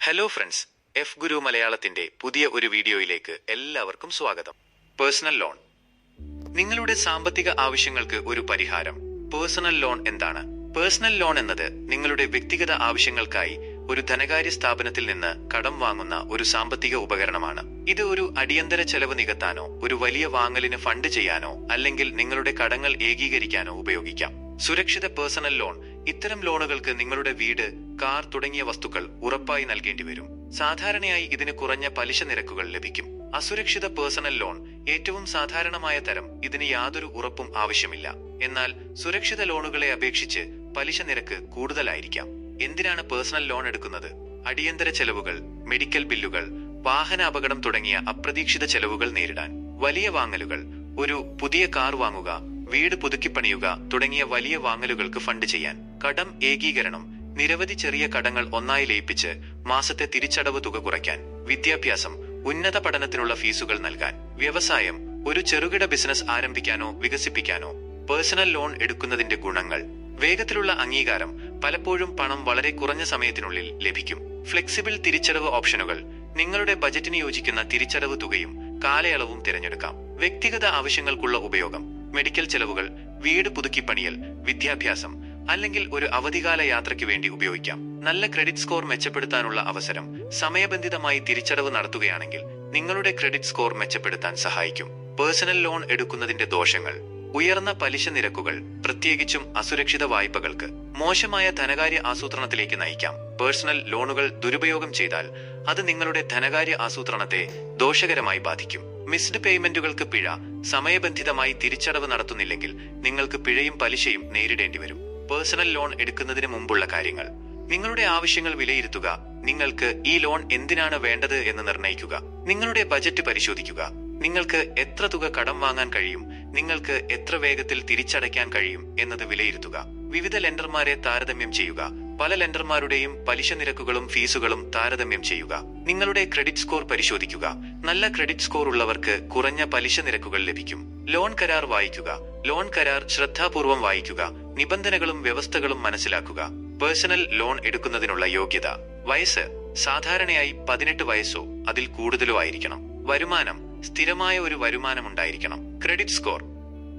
Hello friends, F ഗുരു മലയാളത്തിന്റെ പുതിയ ഒരു വീഡിയോയിലേക്ക് എല്ലാവർക്കും സ്വാഗതം. പേഴ്സണൽ ലോൺ, നിങ്ങളുടെ സാമ്പത്തിക ആവശ്യങ്ങൾക്ക് ഒരു പരിഹാരം. പേഴ്സണൽ ലോൺ എന്താണ്? പേഴ്സണൽ ലോൺ എന്നത് നിങ്ങളുടെ വ്യക്തിഗത ആവശ്യങ്ങൾക്കായി ഒരു ധനകാര്യ സ്ഥാപനത്തിൽ നിന്ന് കടം വാങ്ങുന്ന ഒരു സാമ്പത്തിക ഉപകരണമാണ്. ഇത് ഒരു അടിയന്തര ചെലവ് നികത്താനോ, ഒരു വലിയ വാങ്ങലിന് ഫണ്ട് ചെയ്യാനോ, അല്ലെങ്കിൽ നിങ്ങളുടെ കടങ്ങൾ ഏകീകരിക്കാനോ ഉപയോഗിക്കാം. സുരക്ഷിത പേഴ്സണൽ ലോൺ. ഇത്തരം ലോണുകൾക്ക് നിങ്ങളുടെ വീട്, കാർ തുടങ്ങിയ വസ്തുക്കൾ ഉറപ്പായി നൽകേണ്ടി വരും. സാധാരണയായി ഇതിന് കുറഞ്ഞ പലിശ നിരക്കുകൾ ലഭിക്കും. അസുരക്ഷിത പേഴ്സണൽ ലോൺ ഏറ്റവും സാധാരണമായ തരം. ഇതിന് യാതൊരു ഉറപ്പും ആവശ്യമില്ല. എന്നാൽ സുരക്ഷിത ലോണുകളെ അപേക്ഷിച്ച് പലിശ നിരക്ക് കൂടുതലായിരിക്കാം. എന്തിനാണ് പേഴ്സണൽ ലോൺ എടുക്കുന്നത്? അടിയന്തര ചെലവുകൾ, മെഡിക്കൽ ബില്ലുകൾ, വാഹന അപകടം തുടങ്ങിയ അപ്രതീക്ഷിത ചെലവുകൾ നേരിടാൻ. വലിയ വാങ്ങലുകൾ, ഒരു പുതിയ കാർ വാങ്ങുക, വീട് പുതുക്കിപ്പണിയുക തുടങ്ങിയ വലിയ വാങ്ങലുകൾക്ക് ഫണ്ട് ചെയ്യാൻ. കടം ഏകീകരണം, നിരവധി ചെറിയ കടങ്ങൾ ഒന്നായി ലയിപ്പിച്ച് മാസത്തെ തിരിച്ചടവ് തുക കുറയ്ക്കാൻ. വിദ്യാഭ്യാസം, ഉന്നത പഠനത്തിനുള്ള ഫീസുകൾ നൽകാൻ. വ്യവസായം, ഒരു ചെറുകിട ബിസിനസ് ആരംഭിക്കാനോ വികസിപ്പിക്കാനോ. പേഴ്സണൽ ലോൺ എടുക്കുന്നതിന്റെ ഗുണങ്ങൾ: വേഗത്തിലുള്ള അംഗീകാരം, പലപ്പോഴും പണം വളരെ കുറഞ്ഞ സമയത്തിനുള്ളിൽ ലഭിക്കും. ഫ്ലെക്സിബിൾ തിരിച്ചടവ് ഓപ്ഷനുകൾ, നിങ്ങളുടെ ബജറ്റിന് യോജിക്കുന്ന തിരിച്ചടവ് തുകയും കാലയളവും തിരഞ്ഞെടുക്കാം. വ്യക്തിഗത ആവശ്യങ്ങൾക്കുള്ള ഉപയോഗം: മെഡിക്കൽ ചെലവുകൾ, വീട് പുതുക്കിപ്പണിയൽ, വിദ്യാഭ്യാസം, അല്ലെങ്കിൽ ഒരു അവധികാല യാത്രയ്ക്ക് വേണ്ടി ഉപയോഗിക്കാം. നല്ല ക്രെഡിറ്റ് സ്കോർ മെച്ചപ്പെടുത്താനുള്ള അവസരം: സമയബന്ധിതമായി തിരിച്ചടവ് നടത്തുകയാണെങ്കിൽ നിങ്ങളുടെ ക്രെഡിറ്റ് സ്കോർ മെച്ചപ്പെടുത്താൻ സഹായിക്കും. പേഴ്സണൽ ലോൺ എടുക്കുന്നതിന്റെ ദോഷങ്ങൾ: ഉയർന്ന പലിശ നിരക്കുകൾ, പ്രത്യേകിച്ചും അസുരക്ഷിത വായ്പകൾക്ക്. മോശമായ ധനകാര്യ ആസൂത്രണത്തിലേക്ക് നയിക്കാം. പേഴ്സണൽ ലോണുകൾ ദുരുപയോഗം ചെയ്താൽ അത് നിങ്ങളുടെ ധനകാര്യ ആസൂത്രണത്തെ ദോഷകരമായി ബാധിക്കും. മിസ്ഡ് പേയ്മെന്റുകൾക്ക് പിഴ, സമയബന്ധിതമായി തിരിച്ചടവ് നടത്തുന്നില്ലെങ്കിൽ നിങ്ങൾക്ക് പിഴയും പലിശയും നേരിടേണ്ടി വരും. പേഴ്സണൽ ലോൺ എടുക്കുന്നതിന് മുമ്പുള്ള കാര്യങ്ങൾ: നിങ്ങളുടെ ആവശ്യങ്ങൾ വിലയിരുത്തുക. നിങ്ങൾക്ക് ഈ ലോൺ എന്തിനാണ് വേണ്ടത് എന്ന് നിർണ്ണയിക്കുക. നിങ്ങളുടെ ബജറ്റ് പരിശോധിക്കുക. നിങ്ങൾക്ക് എത്ര തുക കടം വാങ്ങാൻ കഴിയും, നിങ്ങൾക്ക് എത്ര വേഗത്തിൽ തിരിച്ചടയ്ക്കാൻ കഴിയും എന്നത് വിലയിരുത്തുക. വിവിധ ലെൻഡർമാരെ താരതമ്യം ചെയ്യുക. പല ലെൻഡർമാരുടെയും പലിശ നിരക്കുകളും ഫീസുകളും താരതമ്യം ചെയ്യുക. നിങ്ങളുടെ ക്രെഡിറ്റ് സ്കോർ പരിശോധിക്കുക. നല്ല ക്രെഡിറ്റ് സ്കോർ ഉള്ളവർക്ക് കുറഞ്ഞ പലിശ നിരക്കുകൾ ലഭിക്കും. ലോൺ കരാർ വായിക്കുക. ലോൺ കരാർ ശ്രദ്ധാപൂർവം വായിക്കുക. നിബന്ധനകളും വ്യവസ്ഥകളും മനസ്സിലാക്കുക. പേഴ്സണൽ ലോൺ എടുക്കുന്നതിനുള്ള യോഗ്യത: വയസ്സ് സാധാരണയായി 18 വയസ്സോ അതിൽ കൂടുതലോ ആയിരിക്കണം. വരുമാനം സ്ഥിരമായ ഒരു വരുമാനം ഉണ്ടായിരിക്കണം. ക്രെഡിറ്റ് സ്കോർ: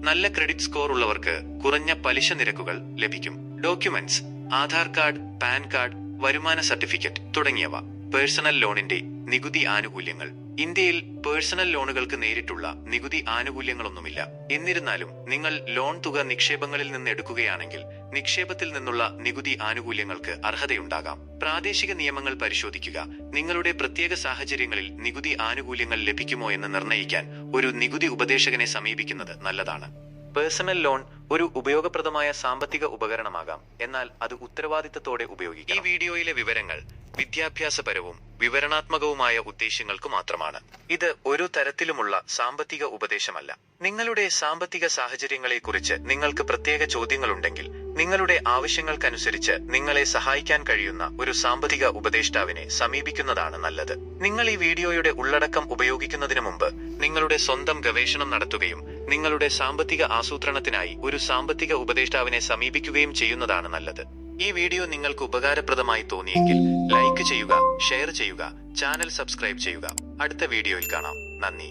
നല്ല ക്രെഡിറ്റ് സ്കോർ ഉള്ളവർക്ക് കുറഞ്ഞ പലിശ നിരക്കുകൾ ലഭിക്കും. Documents: Aadhaar card, pan card, വരുമാന സർട്ടിഫിക്കറ്റ് തുടങ്ങിയവ. പേഴ്സണൽ ലോണിന്റെ നികുതി ആനുകൂല്യങ്ങൾ: ഇന്ത്യയിൽ പേഴ്സണൽ ലോണുകൾക്ക് നേരിട്ടുള്ള നികുതി ആനുകൂല്യങ്ങളൊന്നുമില്ല. എന്നിരുന്നാലും നിങ്ങൾ ലോൺ തുക നിക്ഷേപങ്ങളിൽ നിന്ന് എടുക്കുകയാണെങ്കിൽ നിക്ഷേപത്തിൽ നിന്നുള്ള നികുതി ആനുകൂല്യങ്ങൾക്ക് അർഹതയുണ്ടാകാം. പ്രാദേശിക നിയമങ്ങൾ പരിശോധിക്കുക. നിങ്ങളുടെ പ്രത്യേക സാഹചര്യങ്ങളിൽ നികുതി ആനുകൂല്യങ്ങൾ ലഭിക്കുമോ എന്ന് നിർണ്ണയിക്കാൻ ഒരു നികുതി ഉപദേശകനെ സമീപിക്കുന്നത് നല്ലതാണ്. പേഴ്സണൽ ലോൺ ഒരു ഉപയോഗപ്രദമായ സാമ്പത്തിക ഉപകരണമാകാം, എന്നാൽ അത് ഉത്തരവാദിത്തത്തോടെ ഉപയോഗിക്കണം. ഈ വീഡിയോയിലെ വിവരങ്ങൾ വിദ്യാഭ്യാസപരവും വിവരണാത്മകവുമായ ഉദ്ദേശ്യങ്ങൾക്ക് മാത്രമാണ്. ഇത് ഒരു തരത്തിലുമുള്ള സാമ്പത്തിക ഉപദേശമല്ല. നിങ്ങളുടെ സാമ്പത്തിക സാഹചര്യങ്ങളെക്കുറിച്ച് നിങ്ങൾക്ക് പ്രത്യേക ചോദ്യങ്ങളുണ്ടെങ്കിൽ നിങ്ങളുടെ ആവശ്യങ്ങൾക്കനുസരിച്ച് നിങ്ങളെ സഹായിക്കാൻ കഴിയുന്ന ഒരു സാമ്പത്തിക ഉപദേഷ്ടാവിനെ സമീപിക്കുന്നതാണ് നല്ലത്. നിങ്ങൾ ഈ വീഡിയോയുടെ ഉള്ളടക്കം ഉപയോഗിക്കുന്നതിന് മുമ്പ് നിങ്ങളുടെ സ്വന്തം ഗവേഷണം നടത്തുകയും നിങ്ങളുടെ സാമ്പത്തിക ആസൂത്രണത്തിനായി ഒരു സാമ്പത്തിക ഉപദേഷ്ടാവിനെ സമീപിക്കുകയും ചെയ്യുന്നതാണ് നല്ലത്. ഈ വീഡിയോ നിങ്ങൾക്ക് ഉപകാരപ്രദമായി തോന്നിയെങ്കിൽ ലൈക്ക് ചെയ്യുക, ഷെയർ ചെയ്യുക, ചാനൽ സബ്സ്ക്രൈബ് ചെയ്യുക. അടുത്ത വീഡിയോയിൽ കാണാം. നന്ദി.